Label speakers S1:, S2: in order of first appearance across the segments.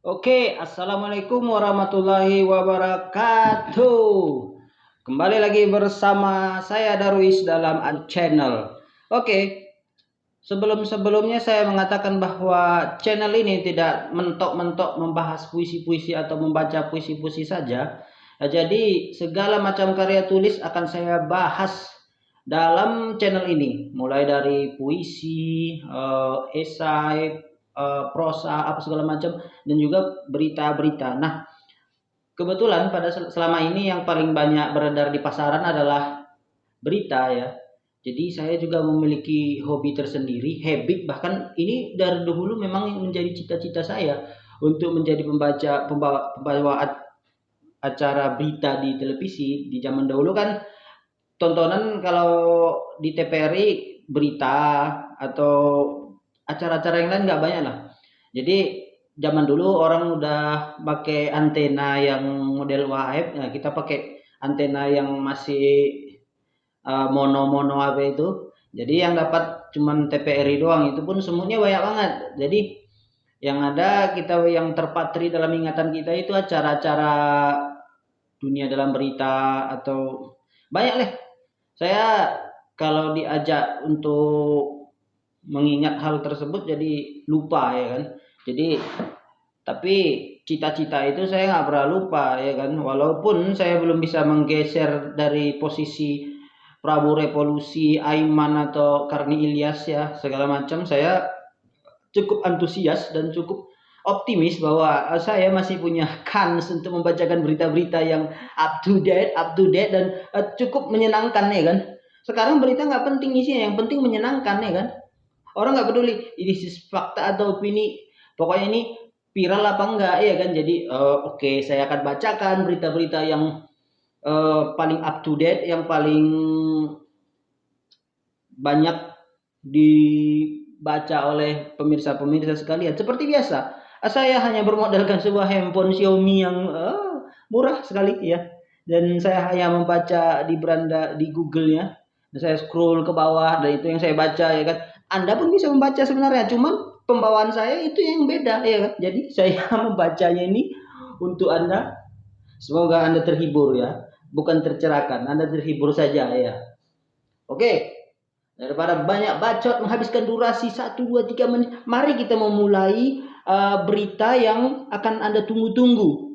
S1: Assalamualaikum warahmatullahi wabarakatuh. Kembali lagi bersama saya Darwis dalam channel. Sebelum-sebelumnya saya mengatakan bahwa channel ini tidak mentok-mentok membahas puisi-puisi atau membaca puisi-puisi saja. Jadi segala macam karya tulis akan saya bahas dalam channel ini, mulai dari puisi, esai, prosa, apa segala macam, dan juga berita-berita. Nah, kebetulan selama ini yang paling banyak beredar di pasaran adalah berita ya. Jadi saya juga memiliki hobi tersendiri, habit, bahkan ini dari dahulu memang menjadi cita-cita saya untuk menjadi pembawa acara berita di televisi. Di zaman dahulu kan tontonan kalau di TVRI berita atau acara-acara yang lain nggak banyak lah. Jadi zaman dulu orang udah pakai antena yang model UHF, nah kita pakai antena yang masih mono-mono apa itu. Jadi yang dapat cuman TVRI doang, itu pun semuanya banyak banget. Jadi yang ada kita yang terpatri dalam ingatan kita itu acara-acara dunia dalam berita atau banyak lah. Saya kalau diajak untuk mengingat hal tersebut jadi lupa ya kan. Jadi tapi cita-cita itu saya nggak pernah lupa ya kan. Walaupun saya belum bisa menggeser dari posisi Prabu Revolusi, Aiman atau Karni Ilyas ya segala macam, saya cukup antusias dan cukup optimis bahwa saya masih punya kans untuk membacakan berita-berita yang up to date dan cukup menyenangkan ya kan. Sekarang berita nggak penting isinya, yang penting menyenangkan ya kan. Orang nggak peduli ini fakta atau opini, pokoknya ini viral apa enggak ya kan. Jadi saya akan bacakan berita-berita yang paling up to date, yang paling banyak dibaca oleh pemirsa-pemirsa sekalian. Seperti biasa, saya hanya bermodalkan sebuah handphone Xiaomi yang murah sekali ya. Dan saya hanya membaca di beranda di Google-nya. Dan saya scroll ke bawah dan itu yang saya baca ya kan. Anda pun bisa membaca sebenarnya, cuman pembawaan saya itu yang beda ya kan. Jadi saya membacanya ini untuk Anda. Semoga Anda terhibur ya, bukan tercerahkan. Anda terhibur saja ya. Oke. Daripada banyak bacot menghabiskan durasi 1, 2, 3 menit, mari kita memulai berita yang akan Anda tunggu-tunggu.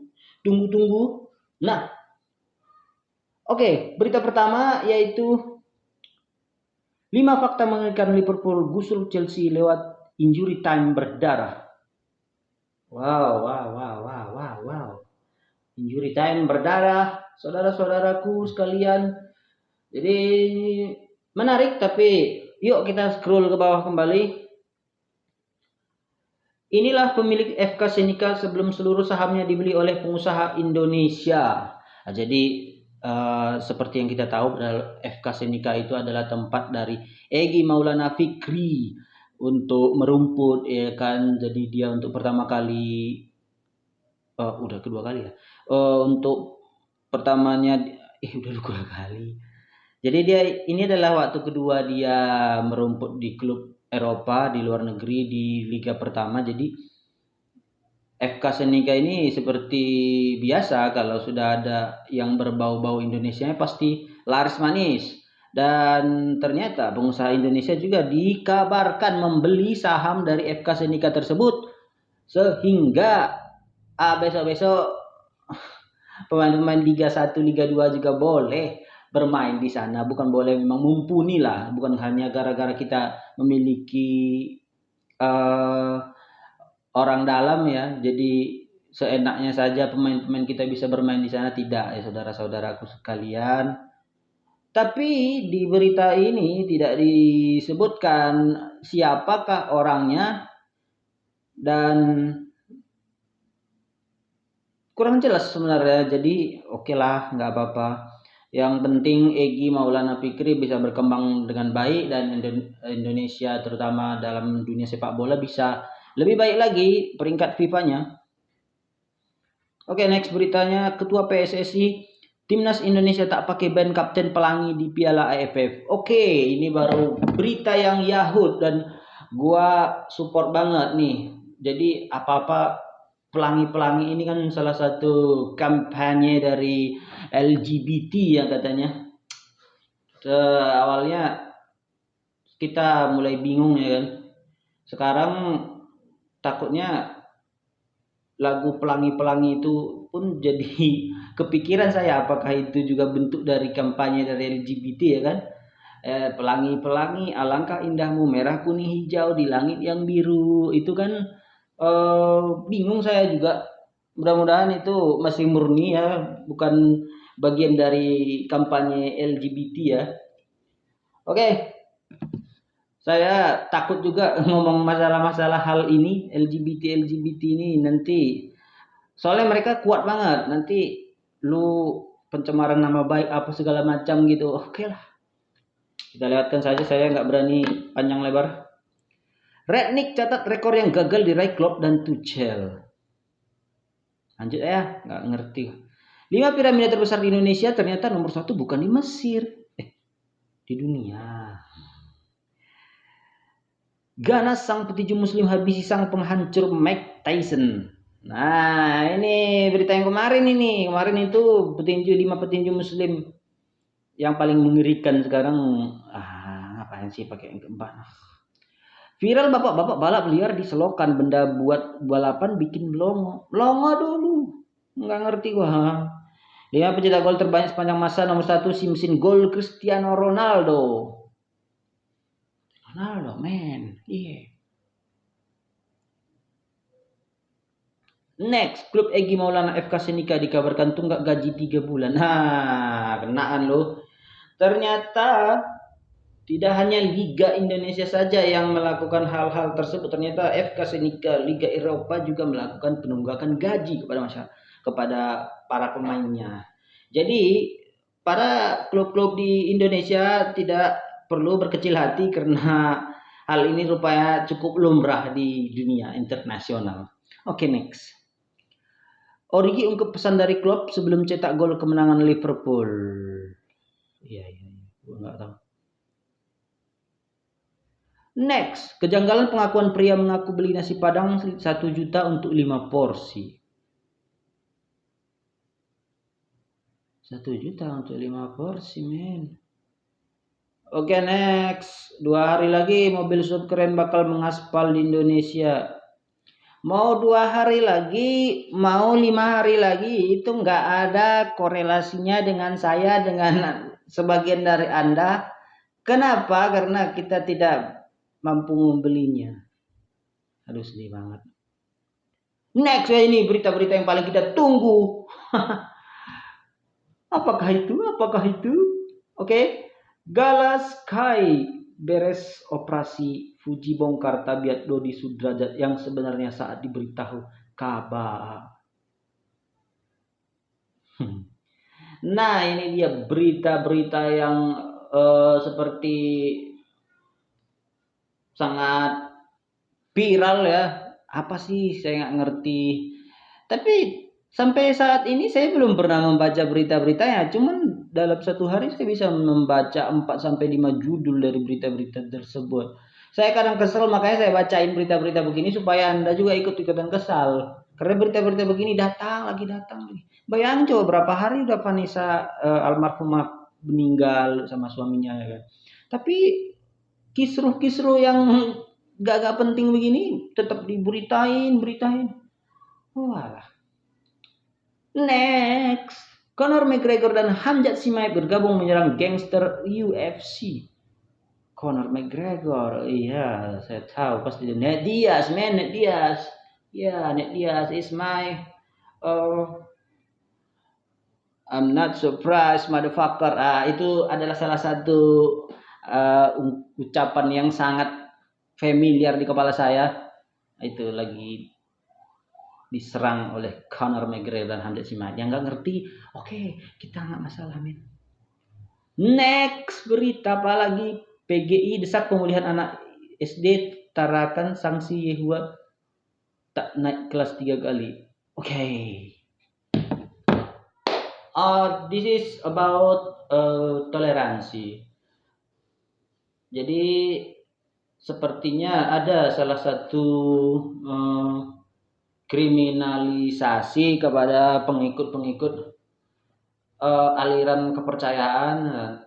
S1: Nah, berita pertama yaitu 5 fakta mengerikan Liverpool gusur Chelsea lewat injury time berdarah. Wow. Injury time berdarah, saudara-saudaraku sekalian. Jadi menarik, tapi yuk kita scroll ke bawah kembali. Inilah pemilik FK Senika sebelum seluruh sahamnya dibeli oleh pengusaha Indonesia. Nah, jadi seperti yang kita tahu, FK Senika itu adalah tempat dari Egy Maulana Fikri untuk merumput ya kan. Jadi dia untuk pertama kali udah kedua kali ya. Untuk pertamanya udah dua kali. Jadi ini adalah waktu kedua dia merumput di klub Eropa di luar negeri di Liga Pertama. Jadi FK Senika ini seperti biasa kalau sudah ada yang berbau-bau Indonesia pasti laris manis. Dan ternyata pengusaha Indonesia juga dikabarkan membeli saham dari FK Senika tersebut, sehingga besok-besok pemain-pemain Liga 1, Liga 2 juga boleh bermain di sana. Bukan boleh, memang mumpuni lah. Bukan hanya gara-gara kita memiliki orang dalam ya, jadi seenaknya saja pemain-pemain kita bisa bermain di sana. Tidak ya saudara-saudaraku sekalian. Tapi di berita ini tidak disebutkan siapakah orangnya dan kurang jelas sebenarnya. Jadi oke lah, nggak apa-apa. Yang penting Egy Maulana Fikri bisa berkembang dengan baik dan Indonesia terutama dalam dunia sepak bola bisa lebih baik lagi peringkat FIFA-nya. Oke, next beritanya, Ketua PSSI Timnas Indonesia tak pakai band Kapten Pelangi di Piala AFF. Oke, ini baru berita yang Yahut dan gua support banget nih. Jadi apa-apa pelangi-pelangi ini kan salah satu kampanye dari LGBT ya katanya. Awalnya kita mulai bingung ya kan. Sekarang takutnya lagu pelangi-pelangi itu pun jadi kepikiran saya, apakah itu juga bentuk dari kampanye dari LGBT ya kan. Pelangi-pelangi alangkah indahmu merah kuning hijau di langit yang biru, itu kan bingung saya juga. Mudah-mudahan itu masih murni ya, bukan bagian dari kampanye LGBT ya. Oke, saya takut juga ngomong masalah-masalah hal ini, LGBT ini nanti, soalnya mereka kuat banget. Nanti lu pencemaran nama baik apa segala macam gitu. Oke lah, kita lewatkan saja, saya nggak berani panjang lebar. Rangnick catat rekor yang gagal diraih Klopp dan Tuchel. Lanjut ya, nggak ngerti. 5 piramida terbesar di Indonesia ternyata nomor 1 bukan di Mesir, di dunia. Ganas sang petinju muslim habisi sang penghancur Mike Tyson. Nah, ini berita yang kemarin ini. Kemarin itu 5 petinju muslim yang paling mengerikan sekarang. Ngapain sih pakai yang keempat? Viral bapak-bapak balap liar di selokan, benda buat balapan bikin melongo. Melongo dulu. Nggak ngerti gua. 5 pencetak gol terbanyak sepanjang masa, nomor 1 si mesin gol Cristiano Ronaldo. Ronaldo, man. Iya. Next, klub Egy Maulana FK Senika dikabarkan tunggak gaji 3 bulan. Kenaan loh. Ternyata tidak hanya Liga Indonesia saja yang melakukan hal-hal tersebut. Ternyata FK Senika Liga Eropa juga melakukan penunggakan gaji kepada para pemainnya. Jadi para klub-klub di Indonesia tidak perlu berkecil hati karena hal ini rupanya cukup lumrah di dunia internasional. Oke, next. Origi ungkap pesan dari Klopp sebelum cetak gol kemenangan Liverpool. Iya, gue nggak tahu. Next, kejanggalan pengakuan pria mengaku beli nasi padang 1 juta untuk 5 porsi. 1 juta untuk 5 porsi, men. Oke, next. 2 hari lagi mobil sub keren bakal mengaspal di Indonesia. Mau 2 hari lagi, mau 5 hari lagi, itu nggak ada korelasinya dengan saya, dengan sebagian dari Anda. Kenapa? Karena kita tidak mampu membelinya. Aduh, sedih banget. Next, ini berita-berita yang paling kita tunggu. Apakah itu? Oke. Gala Sky beres operasi Fuji bongkar tabiat Dodi Sudrajat yang sebenarnya saat diberitahu kabar. Nah, ini dia berita-berita yang seperti sangat viral ya. Apa sih, saya nggak ngerti. Tapi sampai saat ini saya belum pernah membaca berita-beritanya. Cuman dalam 1 hari saya bisa membaca 4-5 judul dari berita-berita tersebut. Saya kadang kesel, makanya saya bacain berita-berita begini supaya Anda juga ikut-ikutan kesal. Karena berita-berita begini datang lagi. Bayangin coba berapa hari udah Vanessa almarhumah meninggal sama suaminya ya kan. Tapi kisruh-kisruh yang gak penting begini tetap diberitain. Walah. Next, Conor McGregor dan Khamzat Chimaev bergabung menyerang gangster UFC. Conor McGregor, iya saya tahu pasti Nate Diaz. Yeah, Nate Diaz is my I'm not surprised motherfucker. Itu adalah salah satu ucapan yang sangat familiar di kepala saya. Itu lagi diserang oleh Conor McGregor dan Khamzat Chimaev. Yang nggak ngerti, oke, kita nggak masalah, men. Next, berita apa lagi? PGI desak pemulihan anak SD tarakan sanksi Yehua tak naik kelas 3 kali. Oke. This is about toleransi. Jadi sepertinya ada salah satu kriminalisasi kepada pengikut-pengikut aliran kepercayaan,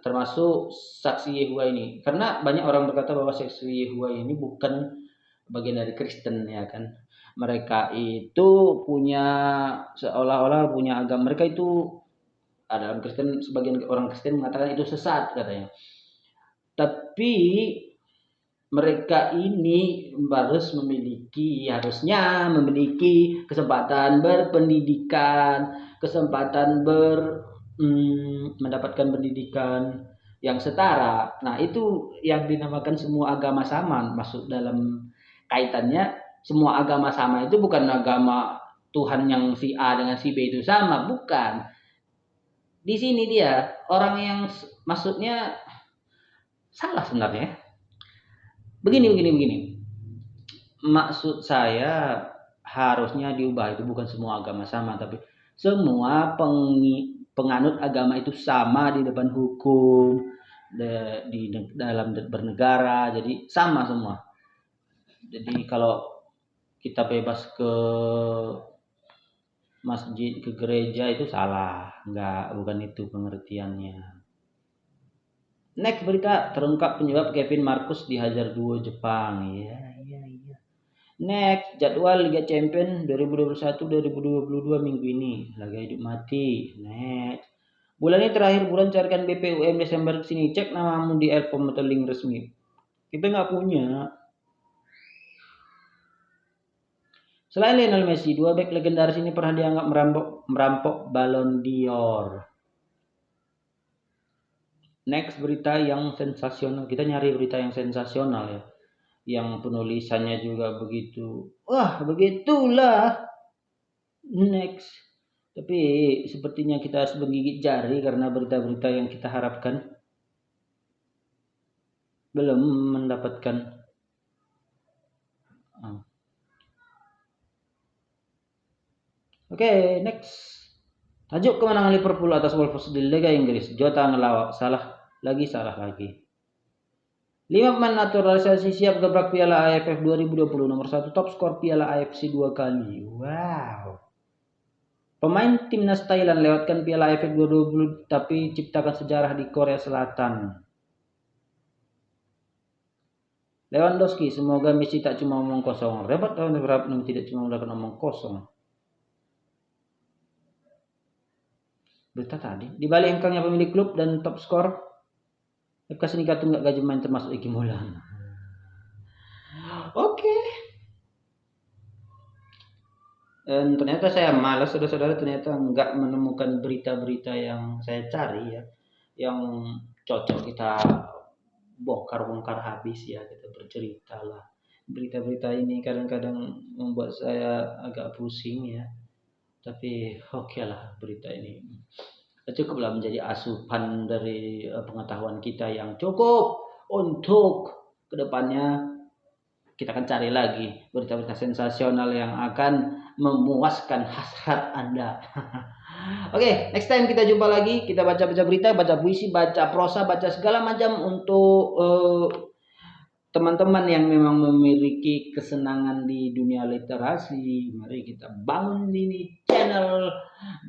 S1: termasuk saksi Yehova ini. Karena banyak orang berkata bahwa saksi Yehova ini bukan bagian dari Kristen, ya kan. Mereka itu punya seolah-olah punya agama, mereka itu dalam Kristen, sebagian orang Kristen mengatakan itu sesat katanya. Tapi mereka ini harusnya memiliki kesempatan berpendidikan, kesempatan mendapatkan pendidikan yang setara. Nah, itu yang dinamakan semua agama sama. Masuk dalam kaitannya semua agama sama itu bukan agama Tuhan yang si A dengan si B itu sama, bukan. Di sini dia orang yang maksudnya salah sebenarnya. Begini. Maksud saya harusnya diubah, itu bukan semua agama sama, tapi semua penganut agama itu sama di depan hukum, di dalam bernegara, jadi sama semua. Jadi kalau kita bebas ke masjid, ke gereja itu salah, bukan itu pengertiannya. Next berita, terungkap penyebab Kevin Marcus dihajar duo Jepang. Iya. Next, jadwal Liga Champions 2021-2022 minggu ini. Laga hidup mati. Next. Bulan ini terakhir bulan carikan BPUM Desember kesini. Cek namamu di Airpom atau link resmi. Kita nggak punya. Selain Lionel Messi, dua bek legendaris ini pernah dianggap merampok Ballon d'Or. Next, berita yang sensasional. Kita nyari berita yang sensasional ya. Yang penulisannya juga begitu. Wah, begitulah. Next. Tapi sepertinya kita harus menggigit jari karena berita-berita yang kita harapkan belum mendapatkan. Oke, next. Tajuk kemenangan Liverpool atas Wolves di Liga Inggris. Jota ngelawak, salah lagi. 5 pemain naturalisasi siap gebrak Piala AFF 2020. Nomor 1 top skor Piala AFC 2 kali. Wow. Pemain timnas Thailand lewatkan Piala AFF 2020 tapi ciptakan sejarah di Korea Selatan. Lewandowski, semoga Messi tak cuma omong kosong. Repot tidak cuma melakukan omong kosong. Berita tadi, di balik engkangnya pemilik klub dan top skor, FK Senika tunggak gaji main termasuk Iki Maulana. Oke. Dan ternyata saya malas, saudara-saudara, ternyata enggak menemukan berita-berita yang saya cari ya, yang cocok kita bongkar habis ya, kita bercerita lah. Berita-berita ini kadang-kadang membuat saya agak pusing ya. Tapi oke lah, berita ini cukuplah menjadi asupan dari pengetahuan kita yang cukup untuk kedepannya. Kita akan cari lagi berita-berita sensasional yang akan memuaskan hasrat Anda. Oke, next time kita jumpa lagi. Kita baca-baca berita, baca puisi, baca prosa, baca segala macam untuk teman-teman yang memang memiliki kesenangan di dunia literasi. Mari kita bangun ini channel.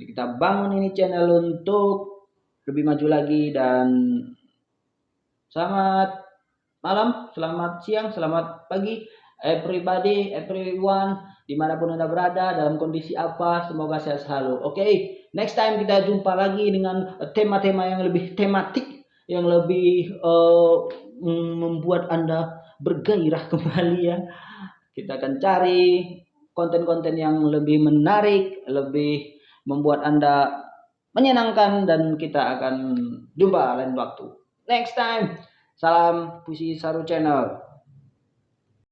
S1: Kita bangun ini channel untuk lebih maju lagi. Dan selamat malam, selamat siang, selamat pagi, everybody, everyone, dimanapun Anda berada, dalam kondisi apa, semoga sehat selalu. Oke, next time kita jumpa lagi dengan tema-tema yang lebih tematik, yang lebih membuat Anda bergairah kembali ya. Kita akan cari konten-konten yang lebih menarik, lebih membuat Anda menyenangkan, dan kita akan jumpa lain waktu. Next time. Salam Puisi Saru Channel.